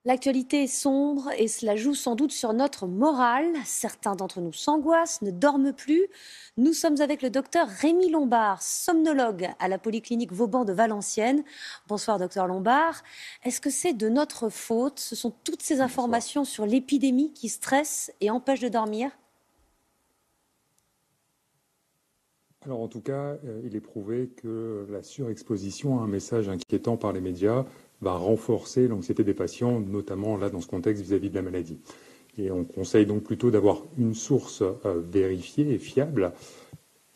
L'actualité est sombre et cela joue sans doute sur notre morale. Certains d'entre nous s'angoissent, ne dorment plus. Nous sommes avec le docteur Rémi Lombard, somnologue à la polyclinique Vauban de Valenciennes. Bonsoir docteur Lombard. Est-ce que c'est de notre faute? Ce sont toutes ces Bonsoir. informations sur l'épidémie qui stressent et empêchent de dormir? Alors en tout cas, il est prouvé que la surexposition à un message inquiétant par les médias va renforcer l'anxiété des patients, notamment là dans ce contexte vis-à-vis de la maladie. Et on conseille donc plutôt d'avoir une source vérifiée et fiable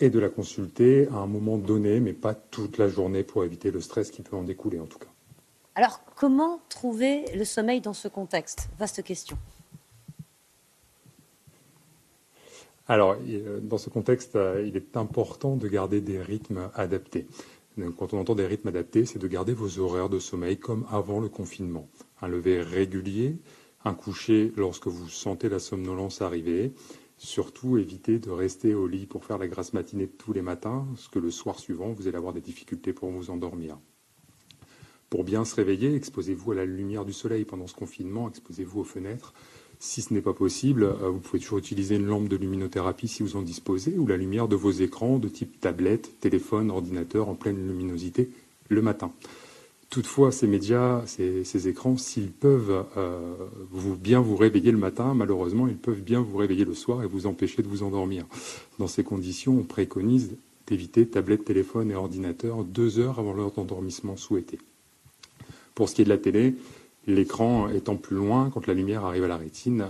et de la consulter à un moment donné, mais pas toute la journée pour éviter le stress qui peut en découler en tout cas. Alors, comment trouver le sommeil dans ce contexte? Vaste question. Alors, dans ce contexte, il est important de garder des rythmes adaptés. Donc, quand on entend des rythmes adaptés, c'est de garder vos horaires de sommeil comme avant le confinement. Un lever régulier, un coucher lorsque vous sentez la somnolence arriver. Surtout, évitez de rester au lit pour faire la grasse matinée tous les matins, parce que le soir suivant, vous allez avoir des difficultés pour vous endormir. Pour bien se réveiller, exposez-vous à la lumière du soleil pendant ce confinement, exposez-vous aux fenêtres. Si ce n'est pas possible, vous pouvez toujours utiliser une lampe de luminothérapie si vous en disposez, ou la lumière de vos écrans de type tablette, téléphone, ordinateur en pleine luminosité le matin. Toutefois, ces médias, ces écrans, s'ils peuvent bien vous réveiller le matin, malheureusement, ils peuvent bien vous réveiller le soir et vous empêcher de vous endormir. Dans ces conditions, on préconise d'éviter tablette, téléphone et ordinateur 2 heures avant l'heure d'endormissement souhaitée. Pour ce qui est de la télé, l'écran étant plus loin, quand la lumière arrive à la rétine,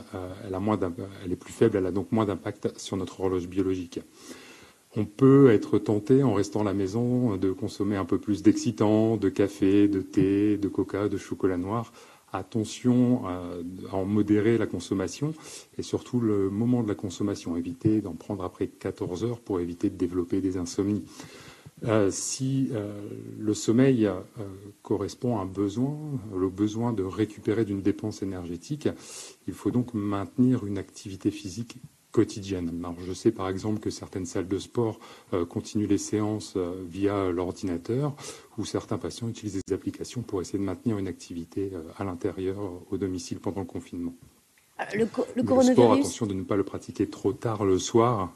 elle est plus faible, elle a donc moins d'impact sur notre horloge biologique. On peut être tenté, en restant à la maison, de consommer un peu plus d'excitants, de café, de thé, de coca, de chocolat noir. Attention à en modérer la consommation et surtout le moment de la consommation. Évitez d'en prendre après 14 heures pour éviter de développer des insomnies. Si le sommeil correspond à un besoin, le besoin de récupérer d'une dépense énergétique, il faut donc maintenir une activité physique quotidienne. Alors, je sais par exemple que certaines salles de sport continuent les séances via l'ordinateur, ou certains patients utilisent des applications pour essayer de maintenir une activité à l'intérieur, au domicile pendant le confinement. Le Mais le sport, coronavirus... attention de ne pas le pratiquer trop tard le soir.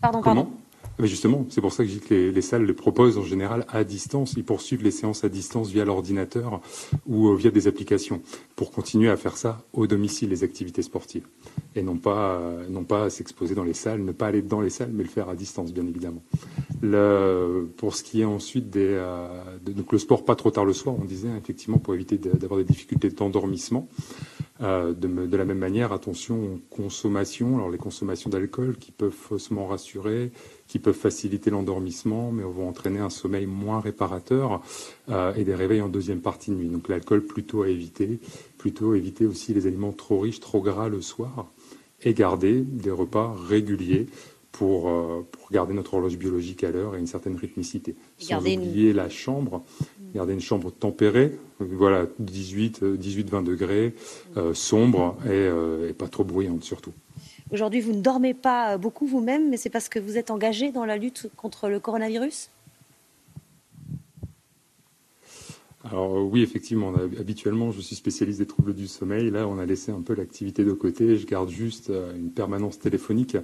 Pardon. Comment? Mais justement, c'est pour ça que je dis que les salles les proposent en général à distance. Ils poursuivent les séances à distance via l'ordinateur ou via des applications pour continuer à faire ça au domicile, les activités sportives. Et non pas s'exposer dans les salles, ne pas aller dans les salles, mais le faire à distance, bien évidemment. Pour ce qui est ensuite donc le sport pas trop tard le soir, on disait effectivement pour éviter d'avoir des difficultés d'endormissement. De la même manière, attention aux consommations. Alors les consommations d'alcool qui peuvent faussement rassurer, qui peuvent faciliter l'endormissement, mais vont entraîner un sommeil moins réparateur et des réveils en deuxième partie de nuit. Donc l'alcool plutôt à éviter. Plutôt éviter aussi les aliments trop riches, trop gras le soir et garder des repas réguliers pour garder notre horloge biologique à l'heure et une certaine rythmicité. Sans oublier la chambre, garder une chambre tempérée, voilà, 18-20 degrés, sombre et pas trop bruyante surtout. Aujourd'hui, vous ne dormez pas beaucoup vous-même, mais c'est parce que vous êtes engagé dans la lutte contre le coronavirus? Alors oui, effectivement, habituellement, je suis spécialiste des troubles du sommeil. Là, on a laissé un peu l'activité de côté. Je garde juste une permanence téléphonique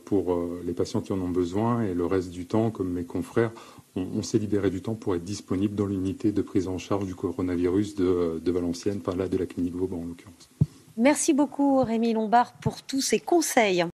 pour les patients qui en ont besoin. Et le reste du temps, comme mes confrères, on s'est libéré du temps pour être disponible dans l'unité de prise en charge du coronavirus de Valenciennes, enfin là, de la clinique Vauban en l'occurrence. Merci beaucoup Rémi Lombard pour tous ces conseils.